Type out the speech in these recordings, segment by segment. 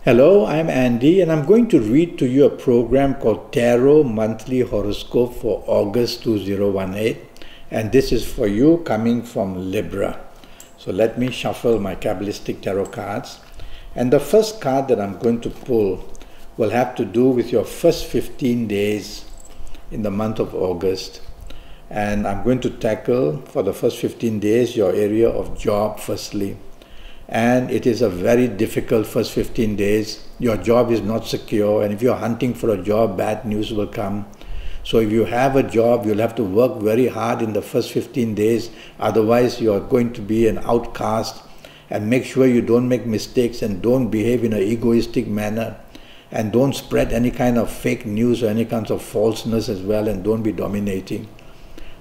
Hello, I'm Andy and I'm going to read to you a program called Tarot Monthly Horoscope for August 2018, and this is for you coming from Libra. So let me shuffle my Kabbalistic tarot cards, and the first card that I'm going to pull will have to do with your first 15 days in the month of August. And I'm going to tackle for the first 15 days your area of job firstly. And it is a very difficult first 15 days. Your job is not secure, and if you're hunting for a job, bad news will come. So if you have a job, you'll have to work very hard in the first 15 days, otherwise you're going to be an outcast. And make sure you don't make mistakes and don't behave in an egoistic manner, and don't spread any kind of fake news or any kinds of falseness as well, and don't be dominating.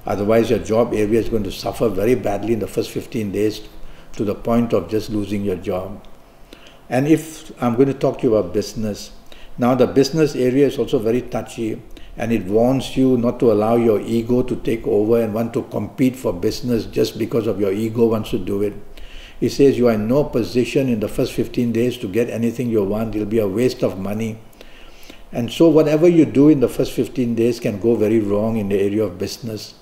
Otherwise your job area is going to suffer very badly in the first 15 days, to the point of just losing your job. And if I'm going to talk to you about business, now the business area is also very touchy, and it warns you not to allow your ego to take over and want to compete for business just because of your ego wants to do it. It says you are in no position in the first 15 days to get anything you want. It'll be a waste of money. And so whatever you do in the first 15 days can go very wrong in the area of business,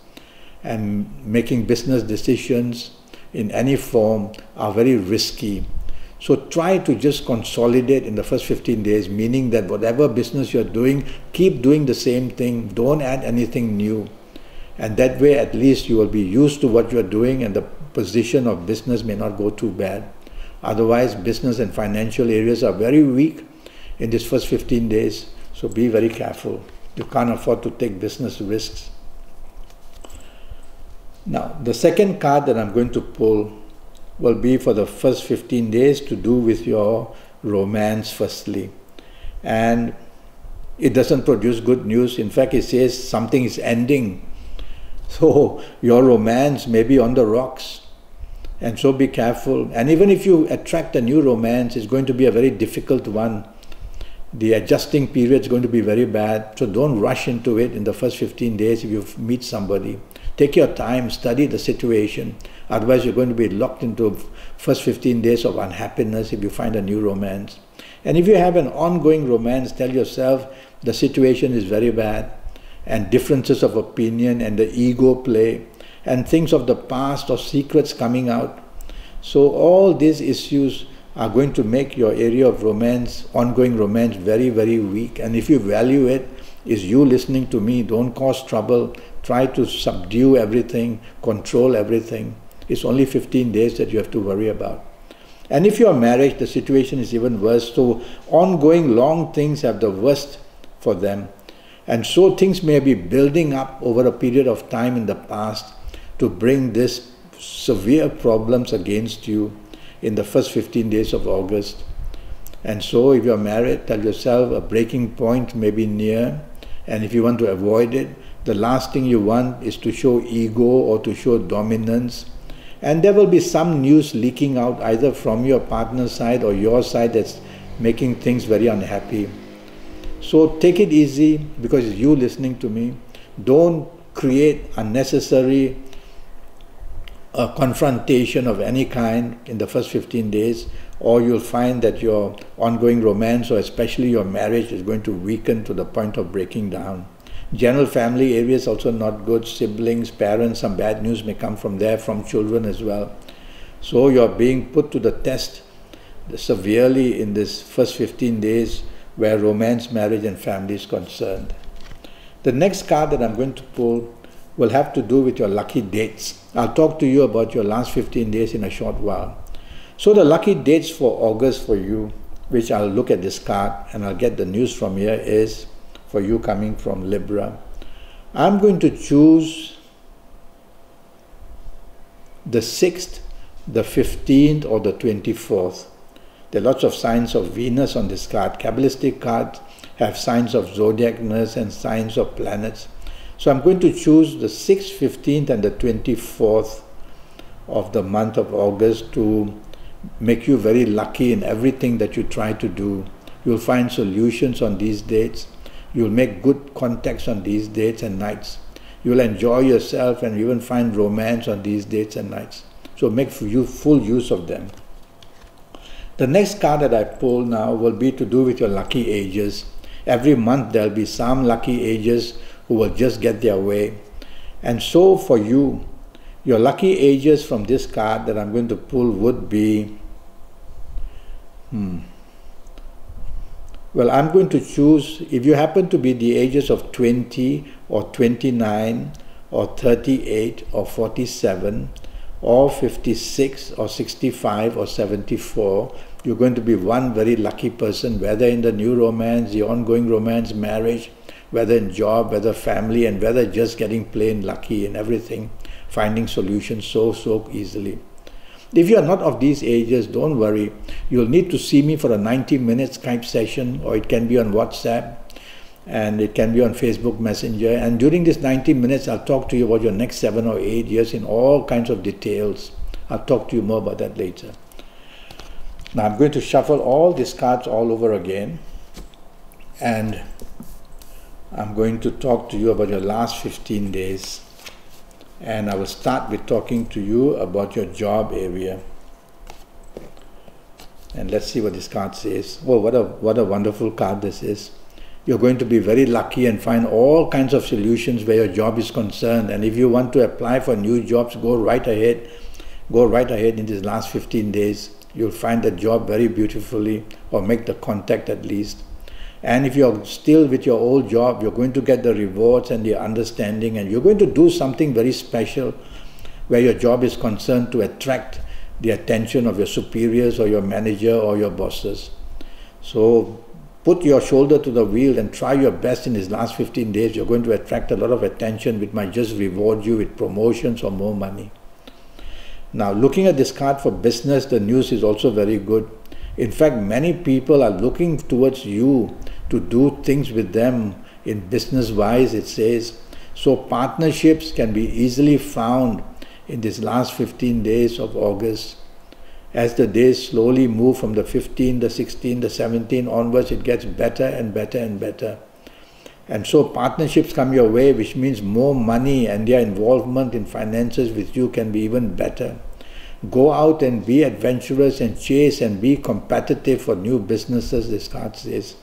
and making business decisions in any form are very risky. So try to just consolidate in the first 15 days, meaning that whatever business you're doing, keep doing the same thing, don't add anything new. And that way at least you will be used to what you're doing, and the position of business may not go too bad. Otherwise business and financial areas are very weak in this first 15 days, so be very careful. You can't afford to take business risks. Now, the second card that I'm going to pull will be for the first 15 days to do with your romance firstly. And it doesn't produce good news. In fact, it says something is ending. So your romance may be on the rocks. And so be careful. And even if you attract a new romance, it's going to be a very difficult one. The adjusting period is going to be very bad. So don't rush into it in the first 15 days if you meet somebody. Take your time, study the situation. Otherwise you're going to be locked into first 15 days of unhappiness if you find a new romance. And if you have an ongoing romance, tell yourself the situation is very bad, and differences of opinion and the ego play and things of the past or secrets coming out. So all these issues are going to make your area of romance, ongoing romance, very, very weak. And if you value it, is you listening to me, don't cause trouble, try to subdue everything, control everything. It's only 15 days that you have to worry about. And if you are married, the situation is even worse. So ongoing long things have the worst for them. And so things may be building up over a period of time in the past to bring this severe problems against you in the first 15 days of August. And so if you're married, tell yourself a breaking point may be near, and if you want to avoid it, the last thing you want is to show ego or to show dominance. And there will be some news leaking out either from your partner's side or your side that's making things very unhappy. So take it easy, because it's you listening to me. Don't create unnecessary confrontation of any kind in the first 15 days, or you'll find that your ongoing romance, or especially your marriage, is going to weaken to the point of breaking down. General family areas also not good. Siblings, parents, some bad news may come from there, from children as well. So you're being put to the test severely in this first 15 days where romance, marriage and family is concerned. The next card that I'm going to pull will have to do with your lucky dates. I'll talk to you about your last 15 days in a short while. So the lucky dates for August for you, which I'll look at this card and I'll get the news from here, is for you coming from Libra. I'm going to choose the 6th, the 15th or the 24th. There are lots of signs of Venus on this card. Kabbalistic cards have signs of zodiacness and signs of planets. So I'm going to choose the 6th, 15th and the 24th of the month of August to make you very lucky in everything that you try to do. You'll find solutions on these dates. You'll make good contacts on these dates and nights. You'll enjoy yourself and even find romance on these dates and nights. So make full use of them. The next card that I pull now will be to do with your lucky ages. Every month there will be some lucky ages who will just get their way. And so for you, your lucky ages from this card that I'm going to pull would be, well, I'm going to choose, if you happen to be the ages of 20 or 29 or 38 or 47 or 56 or 65 or 74, you're going to be one very lucky person, whether in the new romance, the ongoing romance, marriage, whether in job, whether family, and whether just getting plain lucky in everything, finding solutions so easily. If you are not of these ages, don't worry. You'll need to see me for a 90-minute Skype session, or it can be on WhatsApp, and it can be on Facebook Messenger. And during this 90 minutes, I'll talk to you about your next 7 or 8 years in all kinds of details. I'll talk to you more about that later. Now I'm going to shuffle all these cards all over again, and I'm going to talk to you about your last 15 days. And I will start with talking to you about your job area. And let's see what this card says. Oh, what a wonderful card this is. You're going to be very lucky and find all kinds of solutions where your job is concerned. And if you want to apply for new jobs, go right ahead. Go right ahead in these last 15 days. You'll find the job very beautifully, or make the contact at least. And if you're still with your old job, you're going to get the rewards and the understanding, and you're going to do something very special where your job is concerned to attract the attention of your superiors or your manager or your bosses. So put your shoulder to the wheel and try your best in these last 15 days. You're going to attract a lot of attention which might just reward you with promotions or more money. Now, looking at this card for business, the news is also very good. In fact, many people are looking towards you to do things with them in business-wise, it says. So partnerships can be easily found in these last 15 days of August. As the days slowly move from the 15, the 16, the 17 onwards, it gets better and better and better. And so partnerships come your way, which means more money, and their involvement in finances with you can be even better. Go out and be adventurous and chase and be competitive for new businesses, this card says.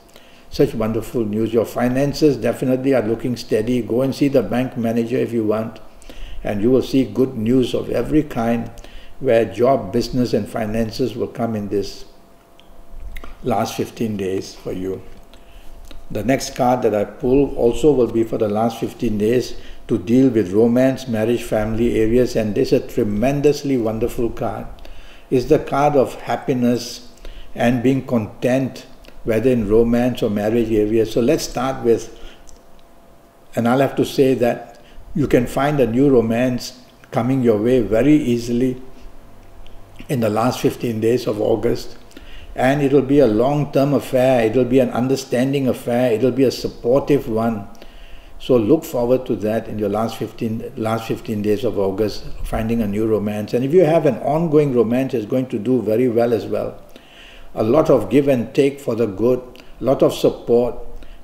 Such wonderful news. Your finances definitely are looking steady. Go and see the bank manager if you want, and you will see good news of every kind where job, business and finances will come in this last 15 days for you. The next card that I pull also will be for the last 15 days to deal with romance, marriage, family areas, and this is a tremendously wonderful card. It's the card of happiness and being content, whether in romance or marriage areas. So let's start with, and I'll have to say that you can find a new romance coming your way very easily in the last 15 days of August. And it will be a long-term affair, it will be an understanding affair, it will be a supportive one. So look forward to that in your last 15 days of August, finding a new romance. And if you have an ongoing romance, it's going to do very well as well. A lot of give and take for the good, a lot of support,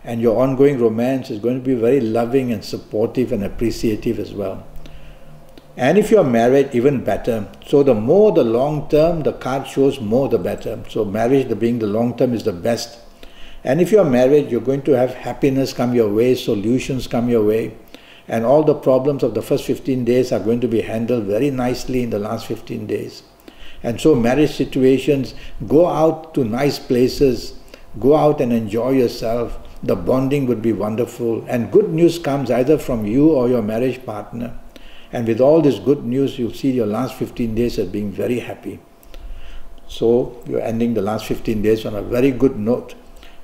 and your ongoing romance is going to be very loving and supportive and appreciative as well. And if you are married, even better. So the more the long term, the card shows more the better. So marriage, being the long term, is the best. And if you are married, you're going to have happiness come your way, solutions come your way. And all the problems of the first 15 days are going to be handled very nicely in the last 15 days. And so marriage situations, go out to nice places, go out and enjoy yourself. The bonding would be wonderful. And good news comes either from you or your marriage partner. And with all this good news, you'll see your last 15 days as being very happy. So you're ending the last 15 days on a very good note,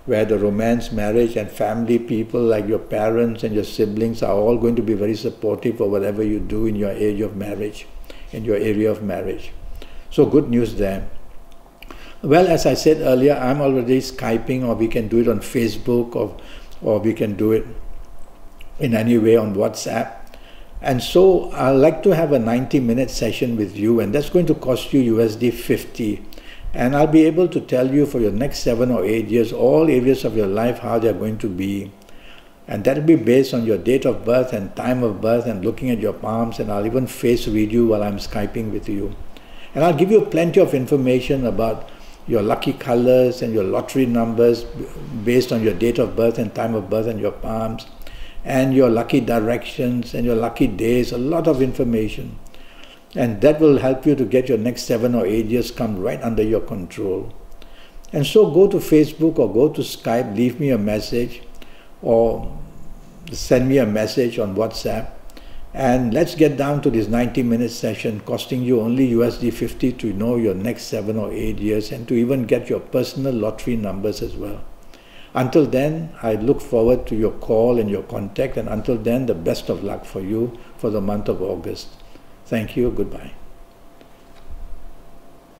where the romance, marriage and family people like your parents and your siblings are all going to be very supportive of whatever you do in your age of marriage, in your area of marriage. So good news there. Well, as I said earlier, I'm already Skyping, or we can do it on Facebook, or we can do it in any way on WhatsApp. And so I'd like to have a 90-minute session with you, and that's going to cost you USD 50. And I'll be able to tell you for your next 7 or 8 years, all areas of your life, how they're going to be. And that'll be based on your date of birth and time of birth and looking at your palms, and I'll even face read you while I'm Skyping with you. And I'll give you plenty of information about your lucky colors and your lottery numbers based on your date of birth and time of birth and your palms, and your lucky directions and your lucky days, a lot of information. And that will help you to get your next 7 or 8 years come right under your control. And so go to Facebook or go to Skype, leave me a message or send me a message on WhatsApp, and let's get down to this 90-minute session costing you only USD 50 to know your next 7 or 8 years and to even get your personal lottery numbers as well. Until then, I look forward to your call and your contact, and until then, the best of luck for you for the month of August. Thank you. Goodbye.